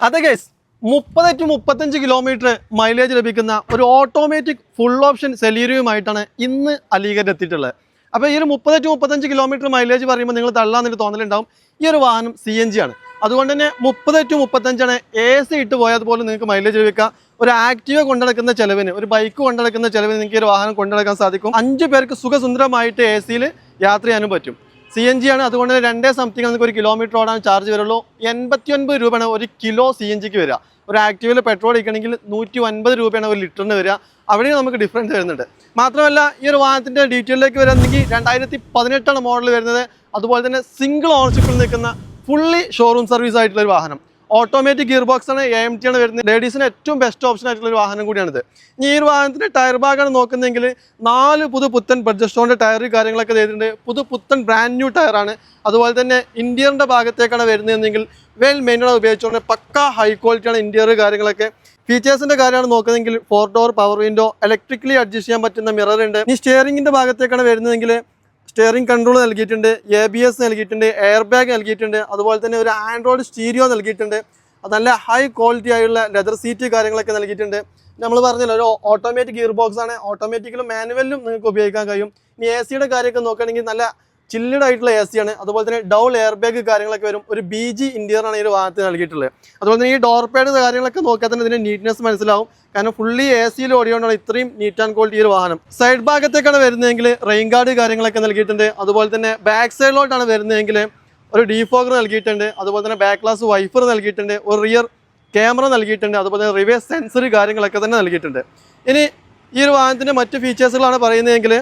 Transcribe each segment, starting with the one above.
അതെ guys, 30 to 35 kilometre mileage ലഭിക്കുന്ന ഒരു ഓട്ടോമാറ്റിക് ഫുൾ ഓപ്ഷൻ സെലീരിയുമായിട്ടാണ് ഇന്ന് അലീഗഡ് എത്തിയിട്ടുള്ളത്. അപ്പോൾ ഈ ഒരു 30 to 35 കിലോമീറ്റർ മൈലേജ് പറയുമ്പോൾ നിങ്ങൾ തള്ളാന്നൊരു തോന്നലുണ്ടാവും. ഈ ഒരു വാഹനം CNG ആണ്. അതുകൊണ്ട് തന്നെ 30 to 35 AC ഇട്ട് പോയാൽ പോലും നിങ്ങൾക്ക് മൈലേജ് ലഭിക്കാം. ഒരു ആക്റ്റീവ കൊണ്ടുനടക്കുന്ന ചിലവിന്, ഒരു ബൈക്ക് കൊണ്ടുനടക്കുന്ന ചിലവിന് നിങ്ങൾക്ക് ഈ ഒരു വാഹനം കൊണ്ടുനടക്കാൻ സാധിക്കും. 5 പേർക്ക് സുഖസുന്ദരമായിട്ട് AC-യിൽ യാത്ര ചെയ്യാനും പറ്റും. CNG ആണ്. അതുകൊണ്ട് 2 സംതിങ് നിങ്ങൾക്ക് ഒരു കിലോമീറ്റർ ഓടാൻ ചാർജ് വരുള്ളൂ. 89 രൂപയാണ് ഒരു കിലോ CNGക്ക് വരിക. ഒരു ആക്റ്റീവിൽ പെട്രോൾ അടിക്കണമെങ്കിൽ 150 രൂപയാണ് ഒരു ലിറ്ററിന് വരിക. അവിടെയും നമുക്ക് ഡിഫറൻസ് വരുന്നുണ്ട്. മാത്രമല്ല ഈ ഒരു വാഹനത്തിൻ്റെ ഡീറ്റെയിലേക്ക് വരുന്നെങ്കിൽ 2018 മോഡൽ വരുന്നത്. അതുപോലെ തന്നെ സിംഗിൾ ഓണർഷിപ്പിൽ നിൽക്കുന്ന ഫുള്ളി ഷോറൂം സർവീസ് ആയിട്ടുള്ള ഒരു വാഹനം. ഓട്ടോമാറ്റിക് ഗിയർ ബോക്സ് ആണ്, AMT ആണ് വരുന്നത്. ലേഡീസിന് ഏറ്റവും ബെസ്റ്റ് ഓപ്ഷൻ ആയിട്ടുള്ള ഒരു വാഹനം കൂടിയാണിത്. ഇനി ഈ ഒരു വാഹനത്തിൻ്റെ ടയർ ഭാഗമാണ് നോക്കുന്നതെങ്കിൽ 4 പുത്തൻ ബ്രിഡ്ജസ്റ്റോണിൻ്റെ ടയർ കാര്യങ്ങളൊക്കെ ചെയ്തിട്ടുണ്ട്. പുത്തൻ ബ്രാൻഡ് ന്യൂ ടയറാണ്. അതുപോലെ തന്നെ ഇന്റീരിയറിൻ്റെ ഭാഗത്തേക്കാണ് വരുന്നതെങ്കിൽ വെൽ മെയിൻറ്റഡ് ഉപയോഗിച്ചുകൊണ്ട് പക്കാ ഹൈ ക്വാളിറ്റിയാണ് ഇന്റീരിയർ കാര്യങ്ങളൊക്കെ. ഫീച്ചേഴ്സിൻ്റെ കാര്യമാണ് നോക്കുന്നതെങ്കിൽ 4 door power window, electrically adjust ചെയ്യാൻ പറ്റുന്ന മിറർ ഉണ്ട്. ഇനി സ്റ്റിയറിംഗിൻ്റെ ഭാഗത്തേക്കാണ് വരുന്നതെങ്കിൽ സ്റ്റിയറിംഗ് കൺട്രോൾ നൽകിയിട്ടുണ്ട്, ABS നൽകിയിട്ടുണ്ട്, എയർ ബാഗ് നൽകിയിട്ടുണ്ട്. അതുപോലെ തന്നെ ഒരു ആൻഡ്രോയിഡ് സ്റ്റീരിയോ നൽകിയിട്ടുണ്ട്. അത് നല്ല ഹൈ ക്വാളിറ്റി ആയുള്ള ലെതർ സീറ്റ് കാര്യങ്ങളൊക്കെ നൽകിയിട്ടുണ്ട്. നമ്മൾ പറഞ്ഞല്ലോ, ഒരു ഓട്ടോമാറ്റിക് ഗിയർ ബോക്സ് ആണ്. ഓട്ടോമാറ്റിക്കലും മാനുവലിലും നിങ്ങൾക്ക് ഉപയോഗിക്കാൻ കഴിയും. ഇനി AC-യുടെ കാര്യമൊക്കെ നോക്കുകയാണെങ്കിൽ നല്ല ചില്ലിഡ് ആയിട്ടുള്ള AC ആണ്. അതുപോലെ തന്നെ ഡൗൾ എയർ ബാഗ് കാര്യങ്ങളൊക്കെ വരും. ഒരു BG ഇന്റീരിയർ ആണ് ഈ ഒരു വാഹനത്തിന് നൽകിയിട്ടുള്ളത്. അതുപോലെ തന്നെ ഈ ഡോർ പാഡ് കാര്യങ്ങളൊക്കെ നോക്കിയാൽ തന്നെ ഇതിന്റെ നീറ്റ്നെസ് മനസ്സിലാവും. കാരണം ഫുള്ളി AC-യിൽ ഓടിയോണ്ടാണ് ഇത്രയും നീറ്റ് ആൻഡ് ക്വാളിറ്റി ഈ ഒരു വാഹനം. സൈഡ് ഭാഗത്തേക്കാണ് വരുന്നതെങ്കിൽ റെയിൻ ഗാർഡ് കാര്യങ്ങളൊക്കെ നൽകിയിട്ടുണ്ട്. അതുപോലെ തന്നെ ബാക്ക് സൈഡിലോട്ടാണ് വരുന്നതെങ്കിൽ ഒരു ഡീഫോഗർ നൽകിയിട്ടുണ്ട്. അതുപോലെ തന്നെ ബാക്ക് ഗ്ലാസ് വൈഫർ നൽകിയിട്ടുണ്ട്. ഒരു റിയർ ക്യാമറ നൽകിയിട്ടുണ്ട്. അതുപോലെ തന്നെ റിവേഴ്സ് സെൻസറി കാര്യങ്ങളൊക്കെ തന്നെ നൽകിയിട്ടുണ്ട്. ഇനി ഈ ഒരു വാഹനത്തിൻ്റെ മറ്റ് ഫീച്ചേഴ്സുകളാണ് പറയുന്നതെങ്കിൽ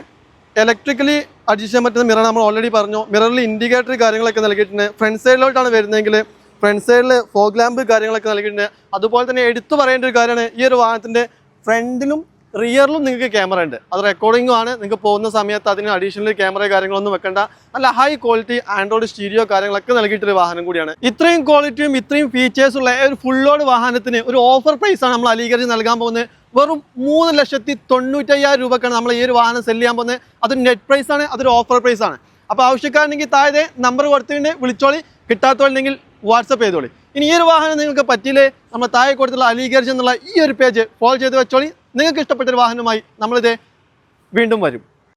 ഇലക്ട്രിക്കലി അഡ്ജസ്റ്റ് ചെയ്യാൻ പറ്റുന്ന മിറർ നമ്മൾ ഓൾറെഡി പറഞ്ഞു. മിററിൽ ഇൻഡിക്കേറ്റർ കാര്യങ്ങളൊക്കെ നൽകിയിട്ടുണ്ട്. ഫ്രണ്ട് സൈഡിലോട്ടാണ് വരുന്നതെങ്കിൽ ഫ്രണ്ട് സൈഡിൽ ഫോഗ് ലാമ്പ് കാര്യങ്ങളൊക്കെ നൽകിയിട്ടുണ്ട്. അതുപോലെ തന്നെ എടുത്തു പറയേണ്ട ഒരു കാര്യമാണ്, ഈ ഒരു വാഹനത്തിൻ്റെ ഫ്രണ്ടിലും റിയറിലും നിങ്ങൾക്ക് ക്യാമറ ഉണ്ട്. അത് റെക്കോർഡിംഗും ആണ്. നിങ്ങൾക്ക് പോകുന്ന സമയത്ത് അതിന് അഡീഷണൽ ക്യാമറ കാര്യങ്ങളൊന്നും വെക്കേണ്ട. നല്ല ഹൈ ക്വാളിറ്റി ആൻഡ്രോയിഡ് സ്റ്റീരിയോ കാര്യങ്ങളൊക്കെ നൽകിയിട്ടൊരു വാഹനം കൂടിയാണ്. ഇത്രയും ക്വാളിറ്റിയും ഇത്രയും ഫീച്ചേഴ്സുള്ള ഒരു ഫുൾ ലോഡ് വാഹനത്തിന് ഒരു ഓഫർ പ്രൈസാണ് നമ്മൾ അലീഗഡ് നൽകാൻ പോകുന്നത്. വെറും 3,95,000 രൂപക്കാണ് നമ്മൾ ഈ ഒരു വാഹനം സെല് ചെയ്യാൻ പോകുന്നത്. അതൊരു നെറ്റ് പ്രൈസ് ആണ്, അതൊരു ഓഫർ പ്രൈസ് ആണ്. അപ്പോൾ ആവശ്യക്കാരുണ്ടെങ്കിൽ താഴെ നമ്പർ കൊടുത്തിട്ടുണ്ട്, വിളിച്ചോളി. കിട്ടാത്തവരുണ്ടെങ്കിൽ വാട്സപ്പ് ചെയ്തോളി. ഇനി ഈ ഒരു വാഹനം നിങ്ങൾക്ക് പറ്റിയില്ലേ, നമ്മൾ താഴെ കൊടുത്തുള്ള അലീഗഡ് എന്നുള്ള ഈ ഒരു പേജ് ഫോളോ ചെയ്ത് വെച്ചോളി. നിങ്ങൾക്ക് ഇഷ്ടപ്പെട്ടൊരു വാഹനമായി നമ്മളിത് വീണ്ടും വരും.